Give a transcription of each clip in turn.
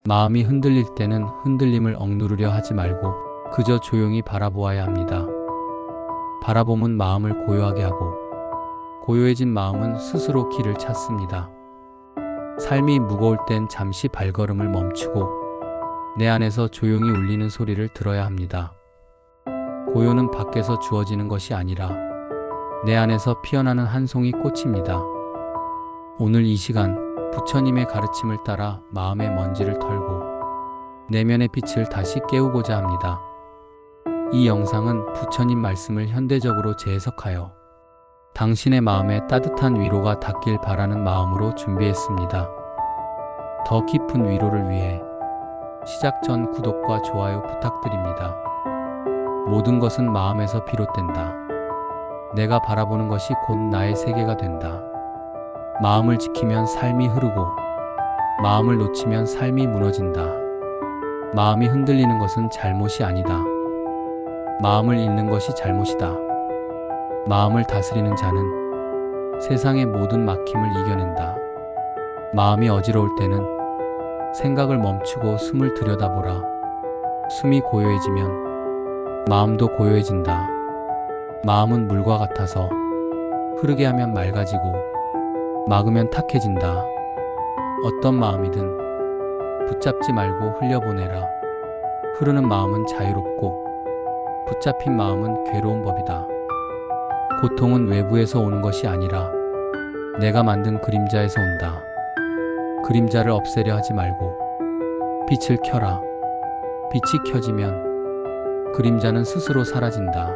마음이 흔들릴 때는 흔들림을 억누르려 하지 말고 그저 조용히 바라보아야 합니다. 바라봄은 마음을 고요하게 하고 고요해진 마음은 스스로 길을 찾습니다. 삶이 무거울 땐 잠시 발걸음을 멈추고 내 안에서 조용히 울리는 소리를 들어야 합니다. 고요는 밖에서 주어지는 것이 아니라 내 안에서 피어나는 한 송이 꽃입니다. 오늘 이 시간 부처님의 가르침을 따라 마음의 먼지를 털고 내면의 빛을 다시 깨우고자 합니다. 이 영상은 부처님 말씀을 현대적으로 재해석하여 당신의 마음에 따뜻한 위로가 닿길 바라는 마음으로 준비했습니다. 더 깊은 위로를 위해 시작 전 구독과 좋아요 부탁드립니다. 모든 것은 마음에서 비롯된다. 내가 바라보는 것이 곧 나의 세계가 된다. 마음을 지키면 삶이 흐르고 마음을 놓치면 삶이 무너진다. 마음이 흔들리는 것은 잘못이 아니다. 마음을 잃는 것이 잘못이다. 마음을 다스리는 자는 세상의 모든 막힘을 이겨낸다. 마음이 어지러울 때는 생각을 멈추고 숨을 들여다보라. 숨이 고요해지면 마음도 고요해진다. 마음은 물과 같아서 흐르게 하면 맑아지고 막으면 탁해진다. 어떤 마음이든 붙잡지 말고 흘려보내라. 흐르는 마음은 자유롭고 붙잡힌 마음은 괴로운 법이다. 고통은 외부에서 오는 것이 아니라 내가 만든 그림자에서 온다. 그림자를 없애려 하지 말고 빛을 켜라. 빛이 켜지면 그림자는 스스로 사라진다.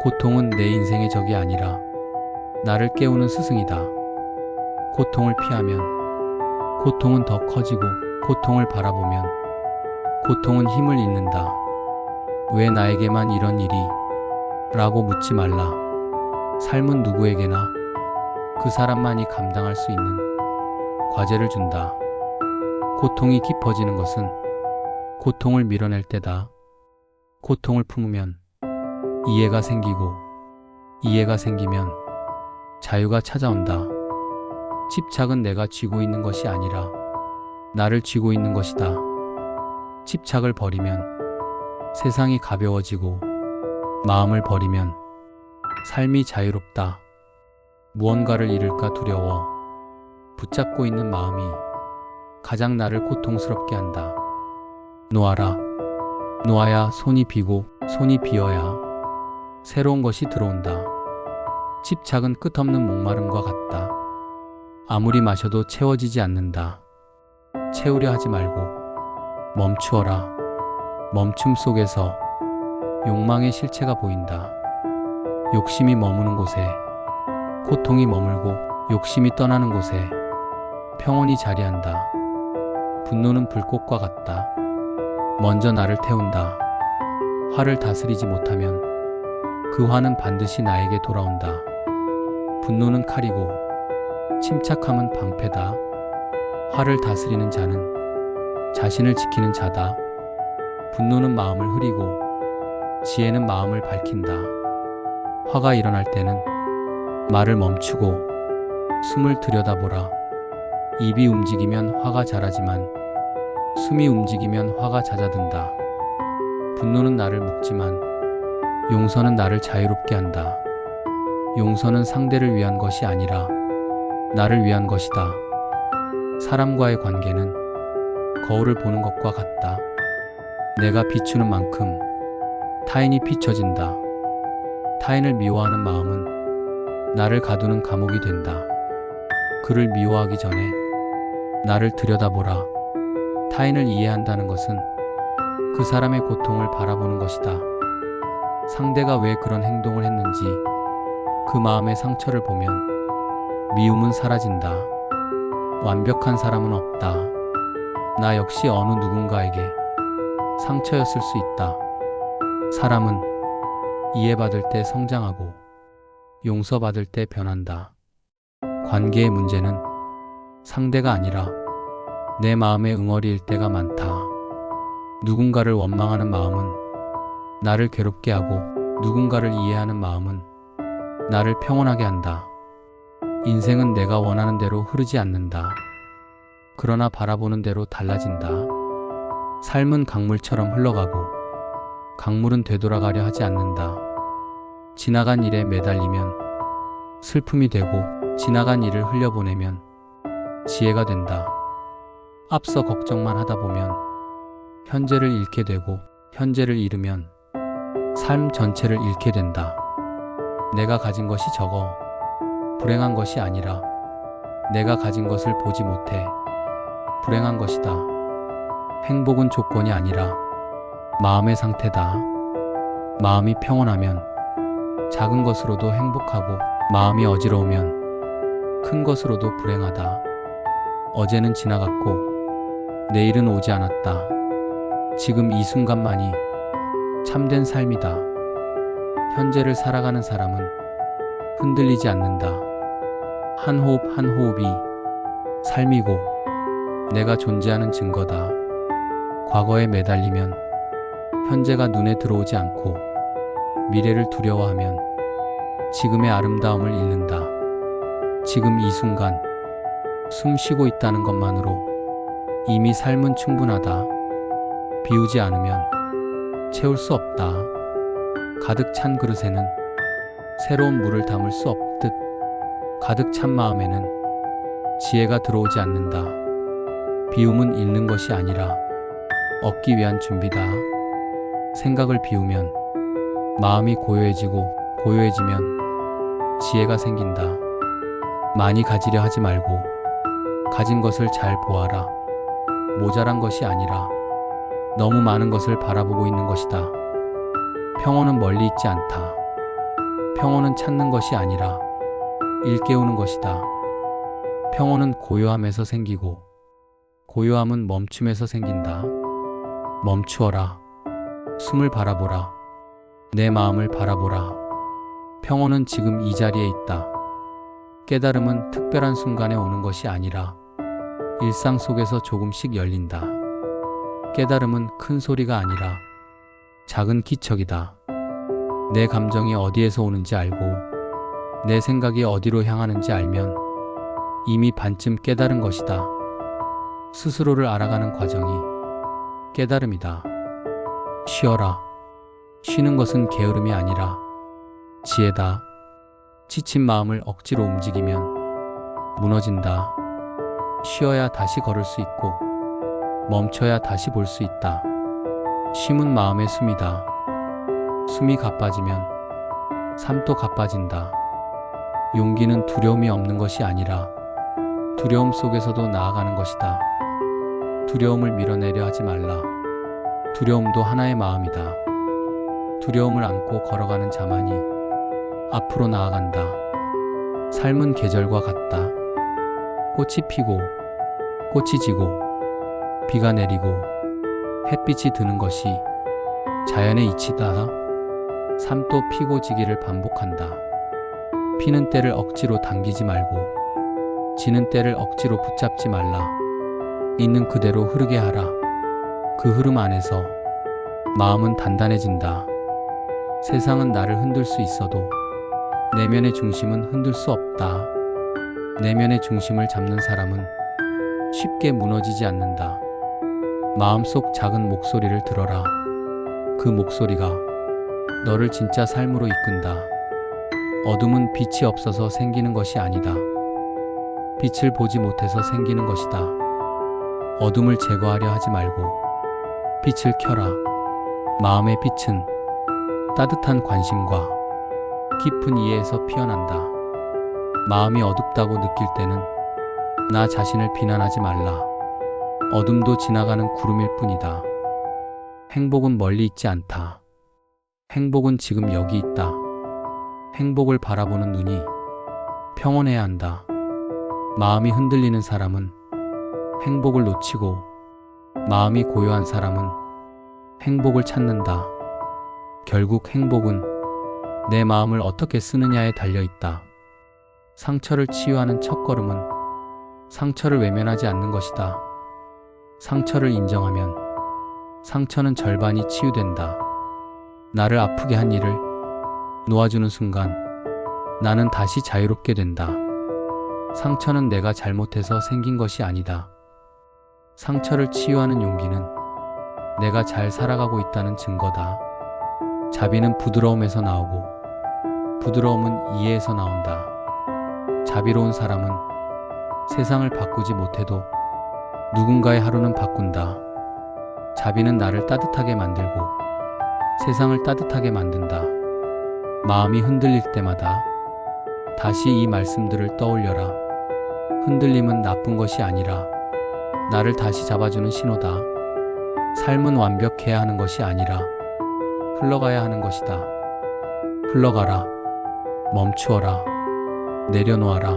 고통은 내 인생의 적이 아니라 나를 깨우는 스승이다. 고통을 피하면 고통은 더 커지고 고통을 바라보면 고통은 힘을 잃는다. 왜 나에게만 이런 일이? 라고 묻지 말라. 삶은 누구에게나 그 사람만이 감당할 수 있는 과제를 준다. 고통이 깊어지는 것은 고통을 밀어낼 때다. 고통을 품으면 이해가 생기고 이해가 생기면 자유가 찾아온다. 집착은 내가 쥐고 있는 것이 아니라 나를 쥐고 있는 것이다. 집착을 버리면 세상이 가벼워지고 마음을 버리면 삶이 자유롭다. 무언가를 잃을까 두려워 붙잡고 있는 마음이 가장 나를 고통스럽게 한다. 놓아라. 놓아야 손이 비고 손이 비어야 새로운 것이 들어온다. 집착은 끝없는 목마름과 같다. 아무리 마셔도 채워지지 않는다. 채우려 하지 말고 멈추어라. 멈춤 속에서 욕망의 실체가 보인다. 욕심이 머무는 곳에 고통이 머물고 욕심이 떠나는 곳에 평온이 자리한다. 분노는 불꽃과 같다. 먼저 나를 태운다. 화를 다스리지 못하면 그 화는 반드시 나에게 돌아온다. 분노는 칼이고 침착함은 방패다. 화를 다스리는 자는 자신을 지키는 자다. 분노는 마음을 흐리고 지혜는 마음을 밝힌다. 화가 일어날 때는 말을 멈추고 숨을 들여다보라. 입이 움직이면 화가 자라지만 숨이 움직이면 화가 잦아든다. 분노는 나를 묶지만 용서는 나를 자유롭게 한다. 용서는 상대를 위한 것이 아니라 나를 위한 것이다. 사람과의 관계는 거울을 보는 것과 같다. 내가 비추는 만큼 타인이 비춰진다. 타인을 미워하는 마음은 나를 가두는 감옥이 된다. 그를 미워하기 전에 나를 들여다보라. 타인을 이해한다는 것은 그 사람의 고통을 바라보는 것이다. 상대가 왜 그런 행동을 했는지 그 마음의 상처를 보면 미움은 사라진다. 완벽한 사람은 없다. 나 역시 어느 누군가에게 상처였을 수 있다. 사람은 이해받을 때 성장하고 용서받을 때 변한다. 관계의 문제는 상대가 아니라 내 마음의 응어리일 때가 많다. 누군가를 원망하는 마음은 나를 괴롭게 하고 누군가를 이해하는 마음은 나를 평온하게 한다. 인생은 내가 원하는 대로 흐르지 않는다. 그러나 바라보는 대로 달라진다. 삶은 강물처럼 흘러가고 강물은 되돌아가려 하지 않는다. 지나간 일에 매달리면 슬픔이 되고 지나간 일을 흘려보내면 지혜가 된다. 앞서 걱정만 하다 보면 현재를 잃게 되고 현재를 잃으면 삶 전체를 잃게 된다. 내가 가진 것이 적어 불행한 것이 아니라 내가 가진 것을 보지 못해 불행한 것이다. 행복은 조건이 아니라 마음의 상태다. 마음이 평온하면 작은 것으로도 행복하고 마음이 어지러우면 큰 것으로도 불행하다. 어제는 지나갔고 내일은 오지 않았다. 지금 이 순간만이 참된 삶이다. 현재를 살아가는 사람은 흔들리지 않는다. 한 호흡 한 호흡이 삶이고 내가 존재하는 증거다. 과거에 매달리면 현재가 눈에 들어오지 않고 미래를 두려워하면 지금의 아름다움을 잃는다. 지금 이 순간 숨 쉬고 있다는 것만으로 이미 삶은 충분하다. 비우지 않으면 채울 수 없다. 가득 찬 그릇에는 새로운 물을 담을 수 없듯 가득 찬 마음에는 지혜가 들어오지 않는다. 비움은 잃는 것이 아니라 얻기 위한 준비다. 생각을 비우면 마음이 고요해지고 고요해지면 지혜가 생긴다. 많이 가지려 하지 말고 가진 것을 잘 보아라. 모자란 것이 아니라 너무 많은 것을 바라보고 있는 것이다. 평온은 멀리 있지 않다. 평온은 찾는 것이 아니라 일깨우는 것이다. 평온은 고요함에서 생기고 고요함은 멈춤에서 생긴다. 멈추어라. 숨을 바라보라. 내 마음을 바라보라. 평온은 지금 이 자리에 있다. 깨달음은 특별한 순간에 오는 것이 아니라 일상 속에서 조금씩 열린다. 깨달음은 큰 소리가 아니라 작은 기척이다. 내 감정이 어디에서 오는지 알고 내 생각이 어디로 향하는지 알면 이미 반쯤 깨달은 것이다. 스스로를 알아가는 과정이 깨달음이다. 쉬어라. 쉬는 것은 게으름이 아니라 지혜다. 지친 마음을 억지로 움직이면 무너진다. 쉬어야 다시 걸을 수 있고 멈춰야 다시 볼 수 있다. 쉼은 마음의 숨이다. 숨이 가빠지면 삶도 가빠진다. 용기는 두려움이 없는 것이 아니라 두려움 속에서도 나아가는 것이다. 두려움을 밀어내려 하지 말라. 두려움도 하나의 마음이다. 두려움을 안고 걸어가는 자만이 앞으로 나아간다. 삶은 계절과 같다. 꽃이 피고 꽃이 지고 비가 내리고 햇빛이 드는 것이 자연의 이치다. 삶도 피고 지기를 반복한다. 피는 때를 억지로 당기지 말고 지는 때를 억지로 붙잡지 말라. 있는 그대로 흐르게 하라. 그 흐름 안에서 마음은 단단해진다. 세상은 나를 흔들 수 있어도 내면의 중심은 흔들 수 없다. 내면의 중심을 잡는 사람은 쉽게 무너지지 않는다. 마음속 작은 목소리를 들어라. 그 목소리가 너를 진짜 삶으로 이끈다. 어둠은 빛이 없어서 생기는 것이 아니다. 빛을 보지 못해서 생기는 것이다. 어둠을 제거하려 하지 말고 빛을 켜라. 마음의 빛은 따뜻한 관심과 깊은 이해에서 피어난다. 마음이 어둡다고 느낄 때는 나 자신을 비난하지 말라. 어둠도 지나가는 구름일 뿐이다. 행복은 멀리 있지 않다. 행복은 지금 여기 있다. 행복을 바라보는 눈이 평온해야 한다. 마음이 흔들리는 사람은 행복을 놓치고 마음이 고요한 사람은 행복을 찾는다. 결국 행복은 내 마음을 어떻게 쓰느냐에 달려있다. 상처를 치유하는 첫걸음은 상처를 외면하지 않는 것이다. 상처를 인정하면 상처는 절반이 치유된다. 나를 아프게 한 일을 놓아주는 순간 나는 다시 자유롭게 된다. 상처는 내가 잘못해서 생긴 것이 아니다. 상처를 치유하는 용기는 내가 잘 살아가고 있다는 증거다. 자비는 부드러움에서 나오고 부드러움은 이해에서 나온다. 자비로운 사람은 세상을 바꾸지 못해도 누군가의 하루는 바꾼다. 자비는 나를 따뜻하게 만들고 세상을 따뜻하게 만든다. 마음이 흔들릴 때마다 다시 이 말씀들을 떠올려라. 흔들림은 나쁜 것이 아니라 나를 다시 잡아주는 신호다. 삶은 완벽해야 하는 것이 아니라 흘러가야 하는 것이다. 흘러가라. 멈추어라. 내려놓아라.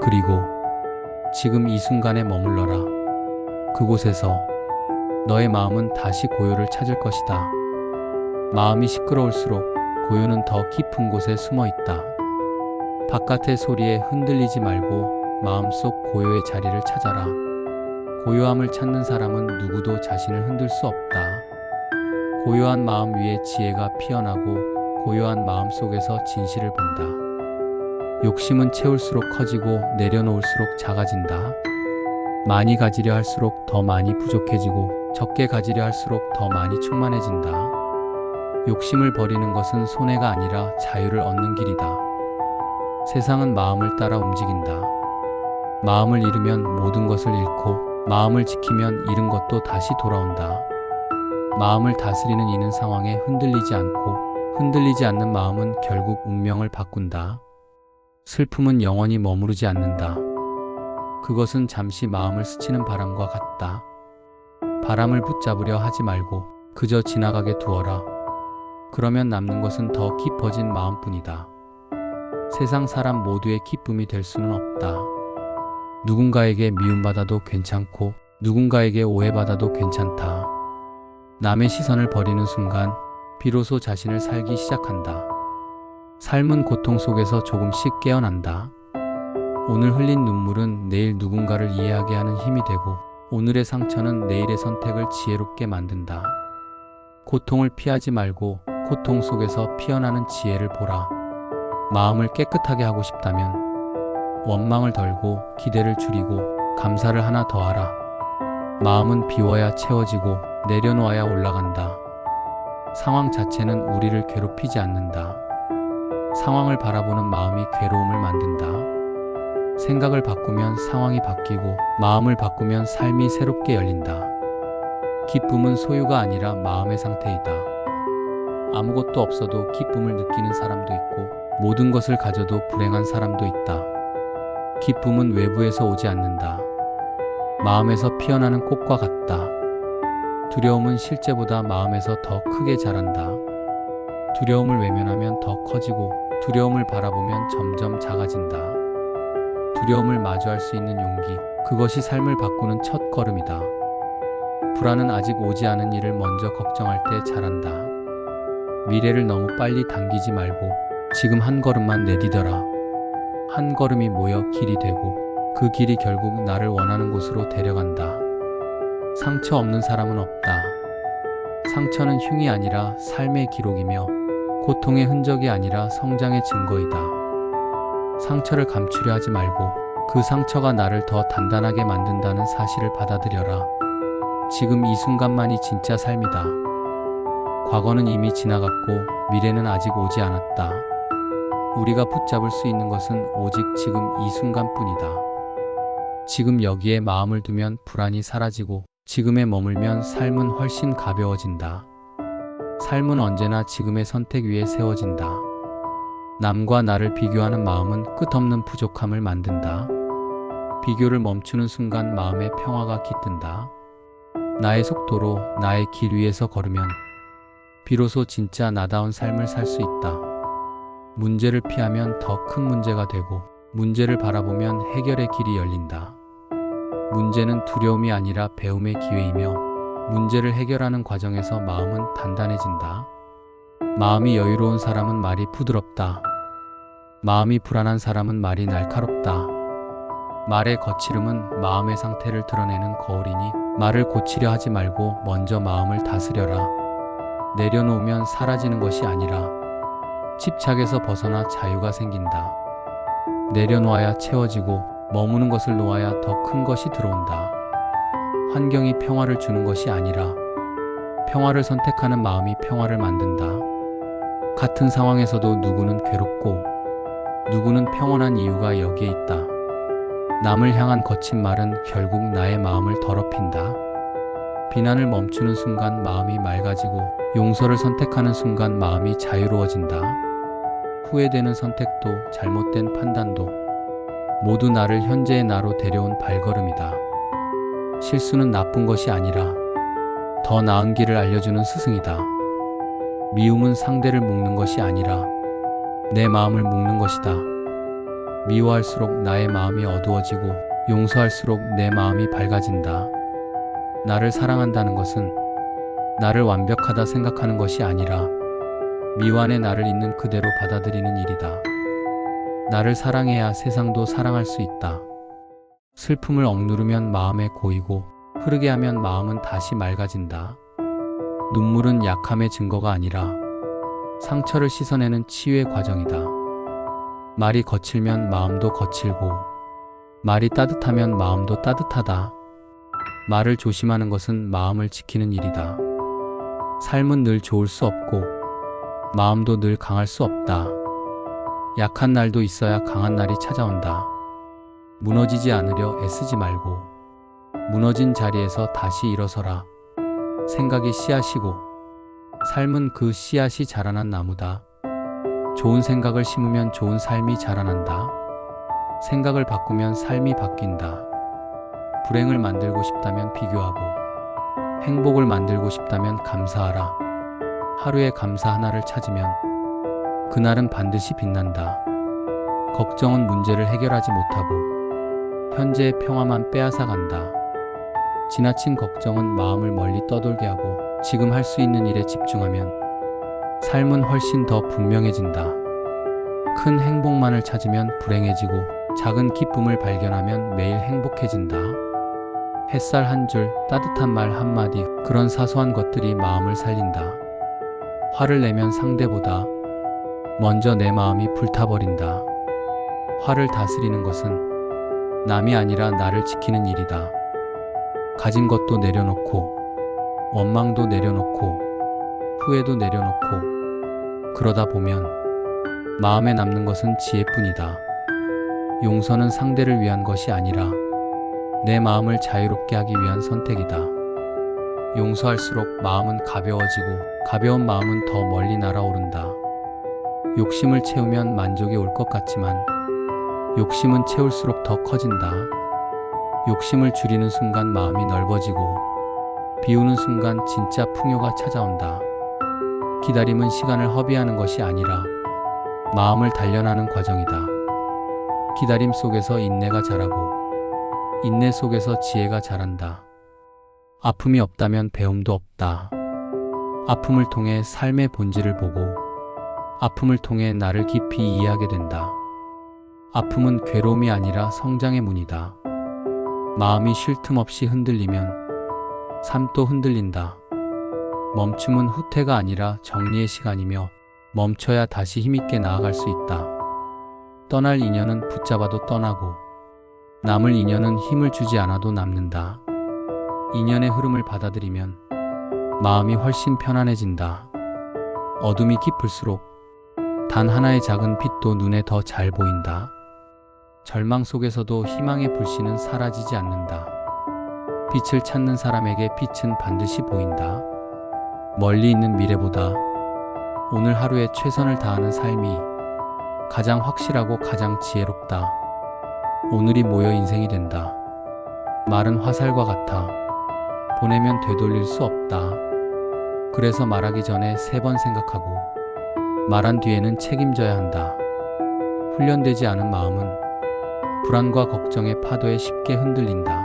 그리고 지금 이 순간에 머물러라. 그곳에서 너의 마음은 다시 고요를 찾을 것이다. 마음이 시끄러울수록 고요는 더 깊은 곳에 숨어 있다. 바깥의 소리에 흔들리지 말고 마음속 고요의 자리를 찾아라. 고요함을 찾는 사람은 누구도 자신을 흔들 수 없다. 고요한 마음 위에 지혜가 피어나고 고요한 마음 속에서 진실을 본다. 욕심은 채울수록 커지고 내려놓을수록 작아진다. 많이 가지려 할수록 더 많이 부족해지고 적게 가지려 할수록 더 많이 충만해진다. 욕심을 버리는 것은 손해가 아니라 자유를 얻는 길이다. 세상은 마음을 따라 움직인다. 마음을 잃으면 모든 것을 잃고 마음을 지키면 잃은 것도 다시 돌아온다. 마음을 다스리는 이는 상황에 흔들리지 않고 흔들리지 않는 마음은 결국 운명을 바꾼다. 슬픔은 영원히 머무르지 않는다. 그것은 잠시 마음을 스치는 바람과 같다. 바람을 붙잡으려 하지 말고 그저 지나가게 두어라. 그러면 남는 것은 더 깊어진 마음뿐이다. 세상 사람 모두의 기쁨이 될 수는 없다. 누군가에게 미움받아도 괜찮고 누군가에게 오해받아도 괜찮다. 남의 시선을 버리는 순간 비로소 자신을 살기 시작한다. 삶은 고통 속에서 조금씩 깨어난다. 오늘 흘린 눈물은 내일 누군가를 이해하게 하는 힘이 되고 오늘의 상처는 내일의 선택을 지혜롭게 만든다. 고통을 피하지 말고 고통 속에서 피어나는 지혜를 보라. 마음을 깨끗하게 하고 싶다면 원망을 덜고 기대를 줄이고 감사를 하나 더하라. 마음은 비워야 채워지고 내려놓아야 올라간다. 상황 자체는 우리를 괴롭히지 않는다. 상황을 바라보는 마음이 괴로움을 만든다. 생각을 바꾸면 상황이 바뀌고 마음을 바꾸면 삶이 새롭게 열린다. 기쁨은 소유가 아니라 마음의 상태이다. 아무것도 없어도 기쁨을 느끼는 사람도 있고 모든 것을 가져도 불행한 사람도 있다. 기쁨은 외부에서 오지 않는다. 마음에서 피어나는 꽃과 같다. 두려움은 실제보다 마음에서 더 크게 자란다. 두려움을 외면하면 더 커지고 두려움을 바라보면 점점 작아진다. 두려움을 마주할 수 있는 용기, 그것이 삶을 바꾸는 첫 걸음이다. 불안은 아직 오지 않은 일을 먼저 걱정할 때 자란다. 미래를 너무 빨리 당기지 말고 지금 한 걸음만 내디뎌라. 한 걸음이 모여 길이 되고 그 길이 결국 나를 원하는 곳으로 데려간다. 상처 없는 사람은 없다. 상처는 흉이 아니라 삶의 기록이며 고통의 흔적이 아니라 성장의 증거이다. 상처를 감추려 하지 말고 그 상처가 나를 더 단단하게 만든다는 사실을 받아들여라. 지금 이 순간만이 진짜 삶이다. 과거는 이미 지나갔고 미래는 아직 오지 않았다. 우리가 붙잡을 수 있는 것은 오직 지금 이 순간뿐이다. 지금 여기에 마음을 두면 불안이 사라지고 지금에 머물면 삶은 훨씬 가벼워진다. 삶은 언제나 지금의 선택 위에 세워진다. 남과 나를 비교하는 마음은 끝없는 부족함을 만든다. 비교를 멈추는 순간 마음의 평화가 깃든다. 나의 속도로 나의 길 위에서 걸으면 비로소 진짜 나다운 삶을 살 수 있다. 문제를 피하면 더 큰 문제가 되고 문제를 바라보면 해결의 길이 열린다. 문제는 두려움이 아니라 배움의 기회이며 문제를 해결하는 과정에서 마음은 단단해진다. 마음이 여유로운 사람은 말이 부드럽다. 마음이 불안한 사람은 말이 날카롭다. 말의 거칠음은 마음의 상태를 드러내는 거울이니 말을 고치려 하지 말고 먼저 마음을 다스려라. 내려놓으면 사라지는 것이 아니라 집착에서 벗어나 자유가 생긴다. 내려놓아야 채워지고 머무는 것을 놓아야 더 큰 것이 들어온다. 환경이 평화를 주는 것이 아니라 평화를 선택하는 마음이 평화를 만든다. 같은 상황에서도 누구는 괴롭고 누구는 평온한 이유가 여기에 있다. 남을 향한 거친 말은 결국 나의 마음을 더럽힌다. 비난을 멈추는 순간 마음이 맑아지고 용서를 선택하는 순간 마음이 자유로워진다. 후회되는 선택도 잘못된 판단도 모두 나를 현재의 나로 데려온 발걸음이다. 실수는 나쁜 것이 아니라 더 나은 길을 알려주는 스승이다. 미움은 상대를 묶는 것이 아니라 내 마음을 묶는 것이다. 미워할수록 나의 마음이 어두워지고 용서할수록 내 마음이 밝아진다. 나를 사랑한다는 것은 나를 완벽하다 생각하는 것이 아니라 미완의 나를 있는 그대로 받아들이는 일이다. 나를 사랑해야 세상도 사랑할 수 있다. 슬픔을 억누르면 마음에 고이고 흐르게 하면 마음은 다시 맑아진다. 눈물은 약함의 증거가 아니라 상처를 씻어내는 치유의 과정이다. 말이 거칠면 마음도 거칠고 말이 따뜻하면 마음도 따뜻하다. 말을 조심하는 것은 마음을 지키는 일이다. 삶은 늘 좋을 수 없고 마음도 늘 강할 수 없다. 약한 날도 있어야 강한 날이 찾아온다. 무너지지 않으려 애쓰지 말고 무너진 자리에서 다시 일어서라. 생각이 씨앗이고 삶은 그 씨앗이 자라난 나무다. 좋은 생각을 심으면 좋은 삶이 자라난다. 생각을 바꾸면 삶이 바뀐다. 불행을 만들고 싶다면 비교하고 행복을 만들고 싶다면 감사하라. 하루에 감사 하나를 찾으면 그날은 반드시 빛난다. 걱정은 문제를 해결하지 못하고 현재의 평화만 빼앗아 간다. 지나친 걱정은 마음을 멀리 떠돌게 하고 지금 할 수 있는 일에 집중하면 삶은 훨씬 더 분명해진다. 큰 행복만을 찾으면 불행해지고 작은 기쁨을 발견하면 매일 행복해진다. 햇살 한 줄, 따뜻한 말 한마디, 그런 사소한 것들이 마음을 살린다. 화를 내면 상대보다 먼저 내 마음이 불타버린다. 화를 다스리는 것은 남이 아니라 나를 지키는 일이다. 가진 것도 내려놓고 원망도 내려놓고 후회도 내려놓고 그러다 보면 마음에 남는 것은 지혜뿐이다. 용서는 상대를 위한 것이 아니라 내 마음을 자유롭게 하기 위한 선택이다. 용서할수록 마음은 가벼워지고 가벼운 마음은 더 멀리 날아오른다. 욕심을 채우면 만족이 올 것 같지만 욕심은 채울수록 더 커진다. 욕심을 줄이는 순간 마음이 넓어지고 비우는 순간 진짜 풍요가 찾아온다. 기다림은 시간을 허비하는 것이 아니라 마음을 단련하는 과정이다. 기다림 속에서 인내가 자라고 인내 속에서 지혜가 자란다. 아픔이 없다면 배움도 없다. 아픔을 통해 삶의 본질을 보고 아픔을 통해 나를 깊이 이해하게 된다. 아픔은 괴로움이 아니라 성장의 문이다. 마음이 쉴 틈 없이 흔들리면 삶도 흔들린다. 멈춤은 후퇴가 아니라 정리의 시간이며 멈춰야 다시 힘있게 나아갈 수 있다. 떠날 인연은 붙잡아도 떠나고 남을 인연은 힘을 주지 않아도 남는다. 인연의 흐름을 받아들이면 마음이 훨씬 편안해진다. 어둠이 깊을수록 단 하나의 작은 빛도 눈에 더 잘 보인다. 절망 속에서도 희망의 불씨는 사라지지 않는다. 빛을 찾는 사람에게 빛은 반드시 보인다. 멀리 있는 미래보다 오늘 하루에 최선을 다하는 삶이 가장 확실하고 가장 지혜롭다. 오늘이 모여 인생이 된다. 말은 화살과 같아. 보내면 되돌릴 수 없다. 그래서 말하기 전에 3번 생각하고 말한 뒤에는 책임져야 한다. 훈련되지 않은 마음은 불안과 걱정의 파도에 쉽게 흔들린다.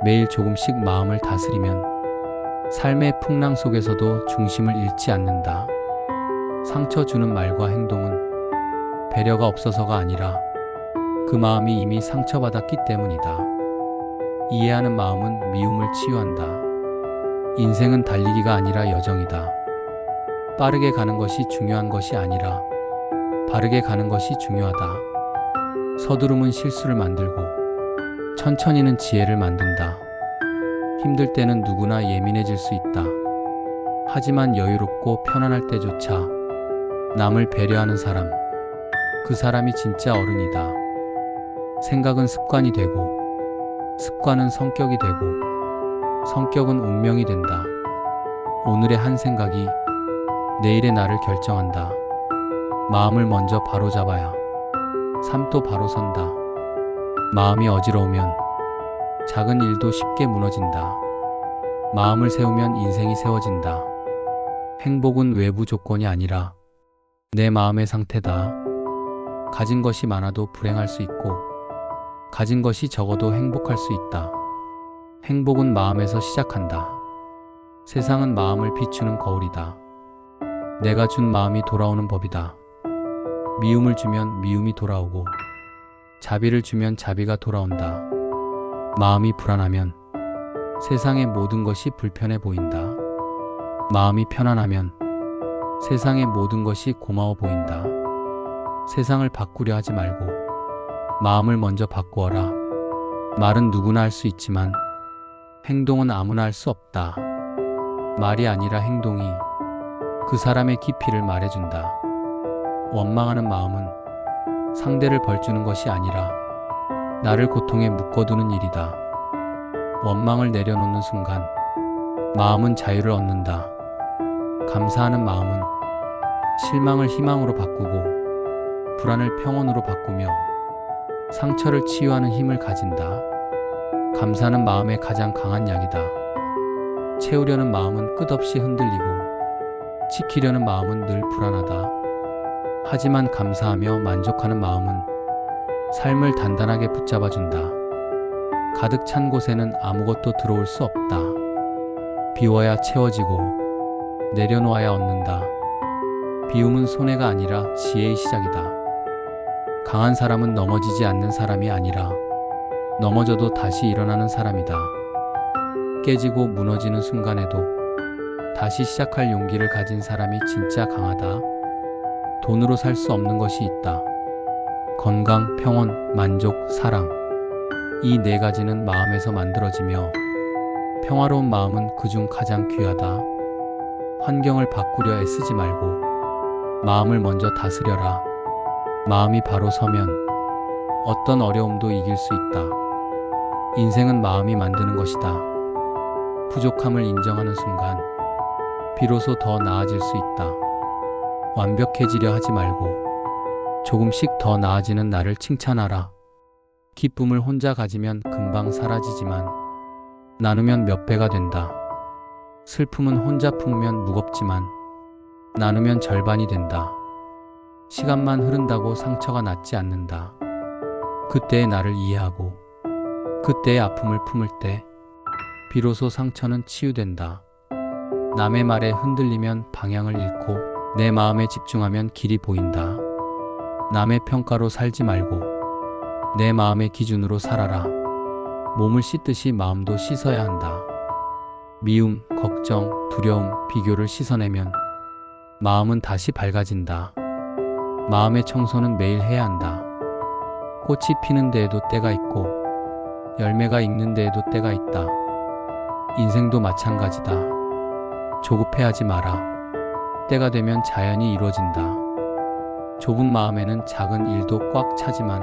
매일 조금씩 마음을 다스리면 삶의 풍랑 속에서도 중심을 잃지 않는다. 상처 주는 말과 행동은 배려가 없어서가 아니라 그 마음이 이미 상처받았기 때문이다. 이해하는 마음은 미움을 치유한다. 인생은 달리기가 아니라 여정이다. 빠르게 가는 것이 중요한 것이 아니라 바르게 가는 것이 중요하다. 서두름은 실수를 만들고 천천히는 지혜를 만든다. 힘들 때는 누구나 예민해질 수 있다. 하지만 여유롭고 편안할 때조차 남을 배려하는 사람, 그 사람이 진짜 어른이다. 생각은 습관이 되고, 습관은 성격이 되고, 성격은 운명이 된다. 오늘의 한 생각이 내일의 나를 결정한다. 마음을 먼저 바로잡아야 삶도 바로 선다. 마음이 어지러우면 작은 일도 쉽게 무너진다. 마음을 세우면 인생이 세워진다. 행복은 외부 조건이 아니라 내 마음의 상태다. 가진 것이 많아도 불행할 수 있고, 가진 것이 적어도 행복할 수 있다. 행복은 마음에서 시작한다. 세상은 마음을 비추는 거울이다. 내가 준 마음이 돌아오는 법이다. 미움을 주면 미움이 돌아오고, 자비를 주면 자비가 돌아온다. 마음이 불안하면 세상의 모든 것이 불편해 보인다. 마음이 편안하면 세상의 모든 것이 고마워 보인다. 세상을 바꾸려 하지 말고 마음을 먼저 바꾸어라. 말은 누구나 할 수 있지만 행동은 아무나 할 수 없다. 말이 아니라 행동이 그 사람의 깊이를 말해준다. 원망하는 마음은 상대를 벌주는 것이 아니라 나를 고통에 묶어두는 일이다. 원망을 내려놓는 순간 마음은 자유를 얻는다. 감사하는 마음은 실망을 희망으로 바꾸고, 불안을 평온으로 바꾸며 상처를 치유하는 힘을 가진다. 감사하는 마음의 가장 강한 약이다. 채우려는 마음은 끝없이 흔들리고, 지키려는 마음은 늘 불안하다. 하지만 감사하며 만족하는 마음은 삶을 단단하게 붙잡아준다. 가득 찬 곳에는 아무것도 들어올 수 없다. 비워야 채워지고, 내려놓아야 얻는다. 비움은 손해가 아니라 지혜의 시작이다. 강한 사람은 넘어지지 않는 사람이 아니라 넘어져도 다시 일어나는 사람이다. 깨지고 무너지는 순간에도 다시 시작할 용기를 가진 사람이 진짜 강하다. 돈으로 살 수 없는 것이 있다. 건강, 평온, 만족, 사랑. 이 네 가지는 마음에서 만들어지며 평화로운 마음은 그중 가장 귀하다. 환경을 바꾸려 애쓰지 말고 마음을 먼저 다스려라. 마음이 바로 서면 어떤 어려움도 이길 수 있다. 인생은 마음이 만드는 것이다. 부족함을 인정하는 순간 비로소 더 나아질 수 있다. 완벽해지려 하지 말고 조금씩 더 나아지는 나를 칭찬하라. 기쁨을 혼자 가지면 금방 사라지지만 나누면 몇 배가 된다. 슬픔은 혼자 품으면 무겁지만 나누면 절반이 된다. 시간만 흐른다고 상처가 낫지 않는다. 그때의 나를 이해하고 그때의 아픔을 품을 때 비로소 상처는 치유된다. 남의 말에 흔들리면 방향을 잃고 내 마음에 집중하면 길이 보인다. 남의 평가로 살지 말고 내 마음의 기준으로 살아라. 몸을 씻듯이 마음도 씻어야 한다. 미움, 걱정, 두려움, 비교를 씻어내면 마음은 다시 밝아진다. 마음의 청소는 매일 해야 한다. 꽃이 피는 데에도 때가 있고 열매가 익는 데에도 때가 있다. 인생도 마찬가지다. 조급해하지 마라. 때가 되면 자연히 이루어진다. 좁은 마음에는 작은 일도 꽉 차지만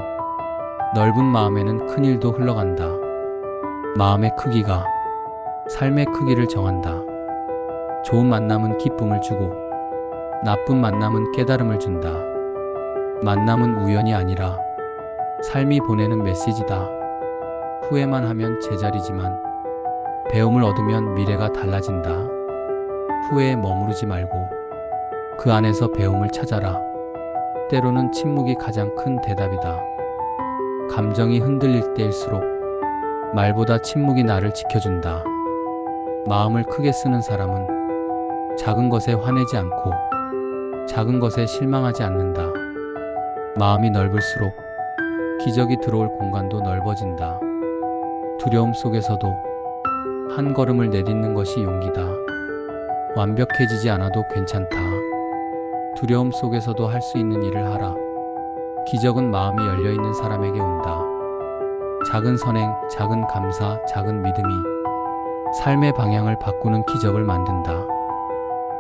넓은 마음에는 큰 일도 흘러간다. 마음의 크기가 삶의 크기를 정한다. 좋은 만남은 기쁨을 주고 나쁜 만남은 깨달음을 준다. 만남은 우연이 아니라 삶이 보내는 메시지다. 후회만 하면 제자리지만 배움을 얻으면 미래가 달라진다. 후회에 머무르지 말고 그 안에서 배움을 찾아라. 때로는 침묵이 가장 큰 대답이다. 감정이 흔들릴 때일수록 말보다 침묵이 나를 지켜준다. 마음을 크게 쓰는 사람은 작은 것에 화내지 않고 작은 것에 실망하지 않는다. 마음이 넓을수록 기적이 들어올 공간도 넓어진다. 두려움 속에서도 한 걸음을 내딛는 것이 용기다. 완벽해지지 않아도 괜찮다. 두려움 속에서도 할 수 있는 일을 하라. 기적은 마음이 열려있는 사람에게 온다. 작은 선행, 작은 감사, 작은 믿음이 삶의 방향을 바꾸는 기적을 만든다.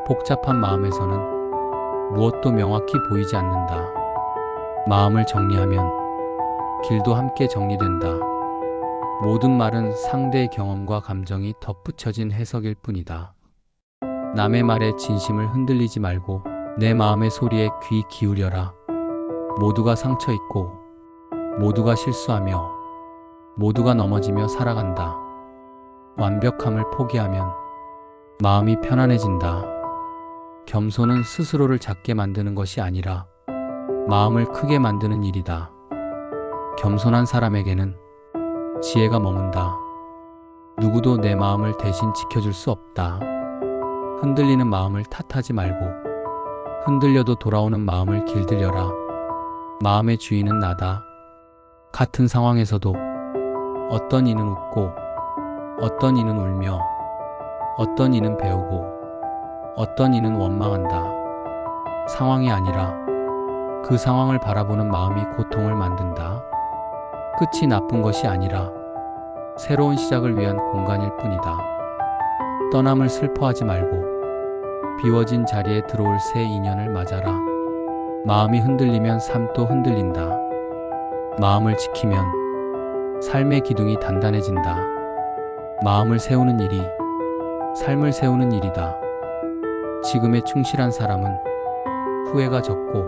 복잡한 마음에서는 무엇도 명확히 보이지 않는다. 마음을 정리하면 길도 함께 정리된다. 모든 말은 상대의 경험과 감정이 덧붙여진 해석일 뿐이다. 남의 말에 진심을 흔들리지 말고 내 마음의 소리에 귀 기울여라. 모두가 상처 있고 모두가 실수하며 모두가 넘어지며 살아간다. 완벽함을 포기하면 마음이 편안해진다. 겸손은 스스로를 작게 만드는 것이 아니라 마음을 크게 만드는 일이다. 겸손한 사람에게는 지혜가 머문다. 누구도 내 마음을 대신 지켜줄 수 없다. 흔들리는 마음을 탓하지 말고 흔들려도 돌아오는 마음을 길들여라. 마음의 주인은 나다. 같은 상황에서도 어떤 이는 웃고 어떤 이는 울며 어떤 이는 배우고 어떤 이는 원망한다. 상황이 아니라 그 상황을 바라보는 마음이 고통을 만든다. 끝이 나쁜 것이 아니라 새로운 시작을 위한 공간일 뿐이다. 떠남을 슬퍼하지 말고 비워진 자리에 들어올 새 인연을 맞아라. 마음이 흔들리면 삶도 흔들린다. 마음을 지키면 삶의 기둥이 단단해진다. 마음을 세우는 일이 삶을 세우는 일이다. 지금에 충실한 사람은 후회가 적고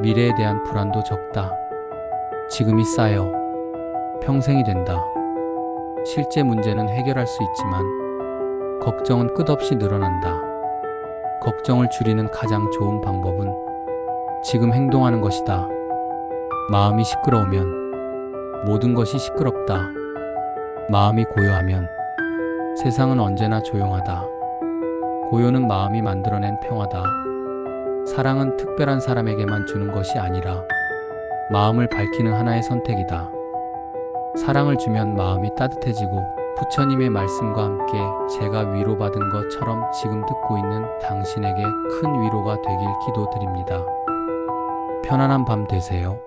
미래에 대한 불안도 적다. 지금이 쌓여 평생이 된다. 실제 문제는 해결할 수 있지만 걱정은 끝없이 늘어난다. 걱정을 줄이는 가장 좋은 방법은 지금 행동하는 것이다. 마음이 시끄러우면 모든 것이 시끄럽다. 마음이 고요하면 세상은 언제나 조용하다. 고요는 마음이 만들어낸 평화다. 사랑은 특별한 사람에게만 주는 것이 아니라 마음을 밝히는 하나의 선택이다. 사랑을 주면 마음이 따뜻해지고 부처님의 말씀과 함께 제가 위로받은 것처럼 지금 듣고 있는 당신에게 큰 위로가 되길 기도드립니다. 편안한 밤 되세요.